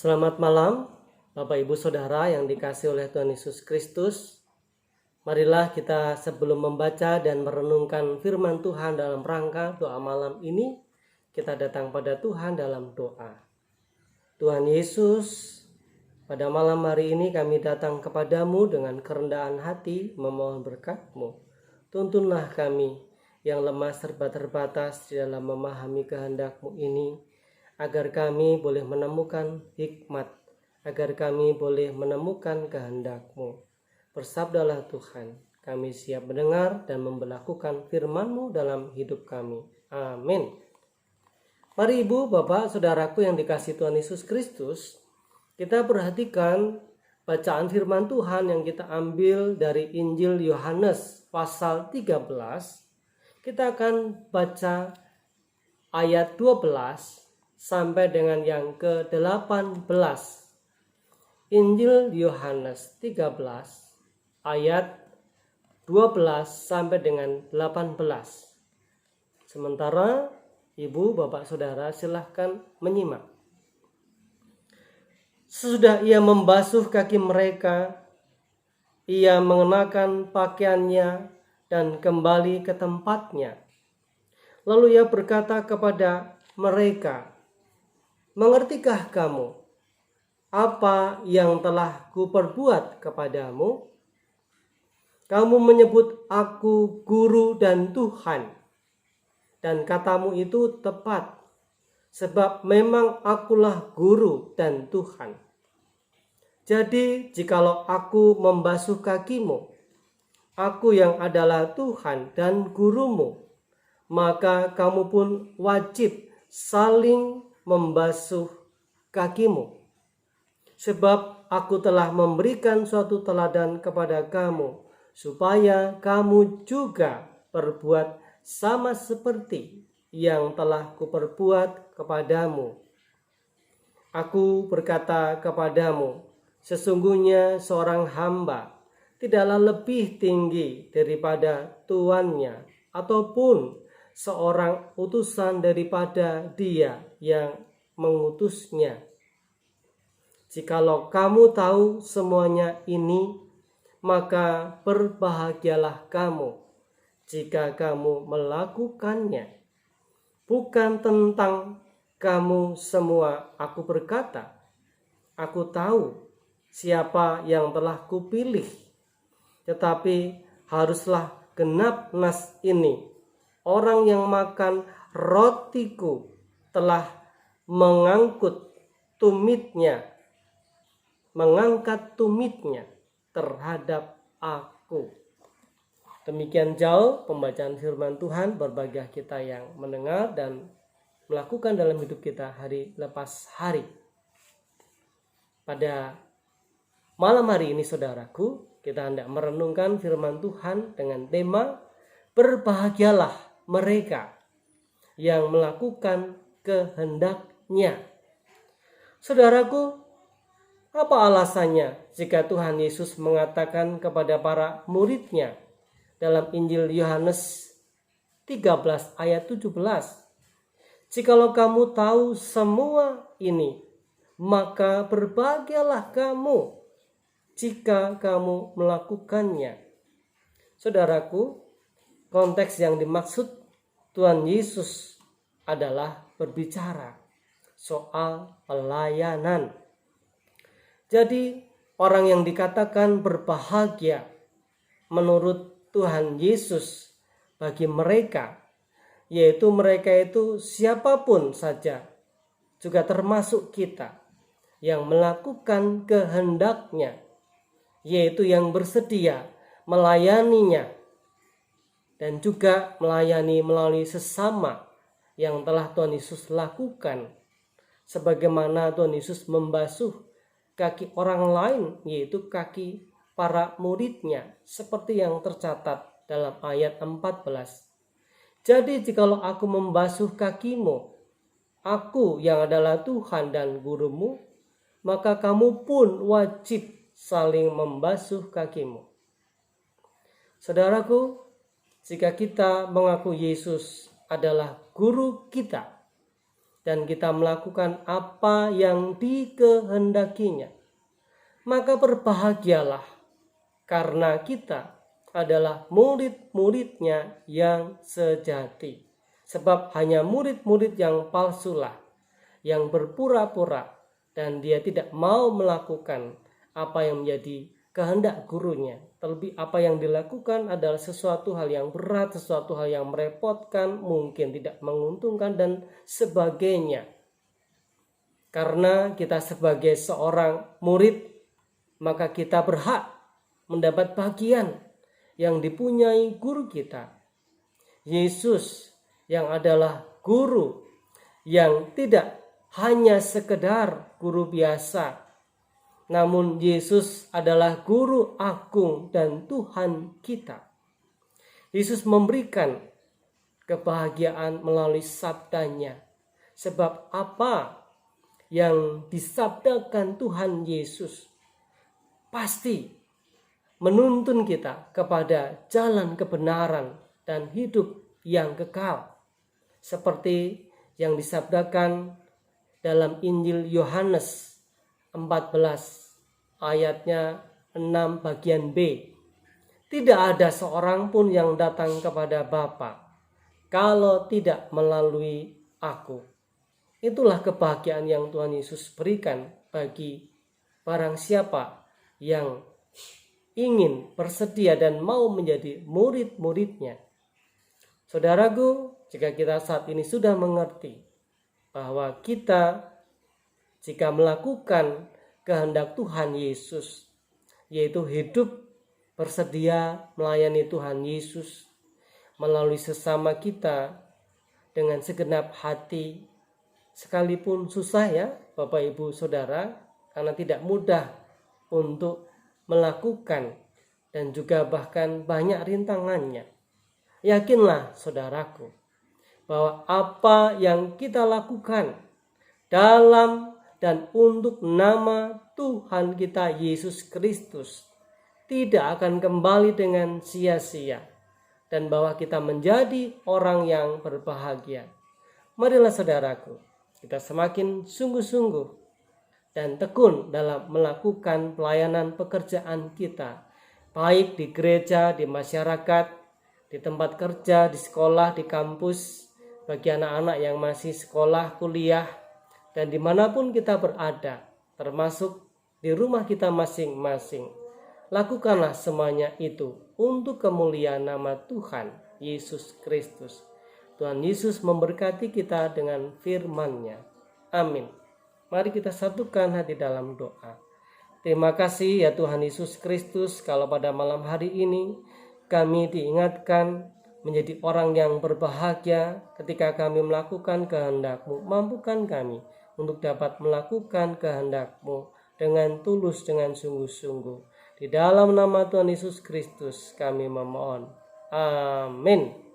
Selamat malam, Bapak Ibu Saudara yang dikasihi oleh Tuhan Yesus Kristus. Marilah kita sebelum membaca dan merenungkan firman Tuhan dalam rangka doa malam ini, kita datang pada Tuhan dalam doa. Tuhan Yesus, pada malam hari ini kami datang kepadamu dengan kerendahan hati memohon berkat-Mu. Tuntunlah kami yang lemah serba terbatas di dalam memahami kehendak-Mu ini, agar kami boleh menemukan hikmat, agar kami boleh menemukan kehendak-Mu. Bersabdalah Tuhan, kami siap mendengar dan memberlakukan firman-Mu dalam hidup kami. Amin. Mari Ibu, Bapak, Saudaraku yang dikasihi Tuhan Yesus Kristus, kita perhatikan bacaan firman Tuhan yang kita ambil dari Injil Yohanes pasal 13. Kita akan baca ayat 12 sampai dengan yang ke-18. Injil Yohanes 13 ayat 12 sampai dengan 18. Sementara Ibu, Bapak, Saudara silahkan menyimak. Sesudah ia membasuh kaki mereka, ia mengenakan pakaiannya dan kembali ke tempatnya. Lalu ia berkata kepada mereka, "Mengertikah kamu apa yang telah kuperbuat kepadamu? Kamu menyebut aku guru dan Tuhan, dan katamu itu tepat, sebab memang akulah guru dan Tuhan. Jadi jikalau aku membasuh kakimu, aku yang adalah Tuhan dan gurumu, maka kamu pun wajib saling membasuh kakimu. Sebab aku telah memberikan suatu teladan kepada kamu, supaya kamu juga berbuat sama seperti yang telah kuperbuat kepadamu. Aku berkata kepadamu, sesungguhnya seorang hamba tidaklah lebih tinggi daripada tuannya, ataupun seorang utusan daripada dia yang mengutusnya. Jikalau kamu tahu semuanya ini, maka berbahagialah kamu jika kamu melakukannya. Bukan tentang kamu semua aku berkata, aku tahu siapa yang telah kupilih, tetapi haruslah genap nas ini. Orang yang makan rotiku telah mengangkat tumitnya terhadap aku." Demikian jauh pembacaan firman Tuhan. Berbahagia kita yang mendengar dan melakukan dalam hidup kita hari lepas hari. Pada malam hari ini, saudaraku, kita hendak merenungkan firman Tuhan dengan tema berbahagialah mereka yang melakukan kehendaknya. Saudaraku, apa alasannya jika Tuhan Yesus mengatakan kepada para muridnya dalam Injil Yohanes 13 ayat 17, "Jikalau kamu tahu semua ini, maka berbahagialah kamu jika kamu melakukannya." Saudaraku, konteks yang dimaksud Tuhan Yesus adalah berbicara soal pelayanan. Jadi orang yang dikatakan berbahagia menurut Tuhan Yesus bagi mereka, yaitu mereka itu siapapun saja, juga termasuk kita, yang melakukan kehendaknya, yaitu yang bersedia melayaninya dan juga melayani melalui sesama yang telah Tuhan Yesus lakukan, sebagaimana Tuhan Yesus membasuh kaki orang lain, yaitu kaki para muridnya, seperti yang tercatat dalam ayat 14. "Jadi jikalau aku membasuh kakimu, aku yang adalah Tuhan dan gurumu, maka kamu pun wajib saling membasuh kakimu." Saudaraku, jika kita mengaku Yesus adalah guru kita, dan kita melakukan apa yang dikehendakinya, maka berbahagialah, karena kita adalah murid-muridnya yang sejati. Sebab hanya murid-murid yang palsulah, yang berpura-pura, dan dia tidak mau melakukan apa yang menjadi kehendak gurunya. Terlebih apa yang dilakukan adalah sesuatu hal yang berat, sesuatu hal yang merepotkan, mungkin tidak menguntungkan dan sebagainya. Karena kita sebagai seorang murid, maka kita berhak mendapat bagian yang dipunyai guru kita, Yesus, yang adalah guru yang tidak hanya sekedar guru biasa, namun Yesus adalah guru agung dan Tuhan kita. Yesus memberikan kebahagiaan melalui sabdanya. Sebab apa yang disabdakan Tuhan Yesus pasti menuntun kita kepada jalan kebenaran dan hidup yang kekal. Seperti yang disabdakan dalam Injil Yohanes 14 ayatnya 6 bagian B. Tidak ada seorang pun yang datang kepada Bapa kalau tidak melalui aku. Itulah kebahagiaan yang Tuhan Yesus berikan bagi barang siapa yang ingin bersedia dan mau menjadi murid-muridnya. Saudaraku, jika kita saat ini sudah mengerti bahwa kita jika melakukan kehendak Tuhan Yesus, yaitu hidup bersedia melayani Tuhan Yesus melalui sesama kita dengan segenap hati, sekalipun susah ya Bapak Ibu Saudara, karena tidak mudah untuk melakukan dan juga bahkan banyak rintangannya. Yakinlah saudaraku bahwa apa yang kita lakukan dalam dan untuk nama Tuhan kita Yesus Kristus tidak akan kembali dengan sia-sia, dan bahwa kita menjadi orang yang berbahagia. Marilah saudaraku, kita semakin sungguh-sungguh dan tekun dalam melakukan pelayanan pekerjaan kita, baik di gereja, di masyarakat, di tempat kerja, di sekolah, di kampus, bagi anak-anak yang masih sekolah, kuliah, dan dimanapun kita berada, termasuk di rumah kita masing-masing. Lakukanlah semuanya itu untuk kemuliaan nama Tuhan Yesus Kristus. Tuhan Yesus memberkati kita dengan firman-Nya. Amin. Mari kita satukan hati dalam doa. Terima kasih ya Tuhan Yesus Kristus, kalau pada malam hari ini kami diingatkan menjadi orang yang berbahagia ketika kami melakukan kehendak-Mu. Mampukan kami untuk dapat melakukan kehendak-Mu dengan tulus, dengan sungguh-sungguh. Di dalam nama Tuhan Yesus Kristus kami memohon. Amin.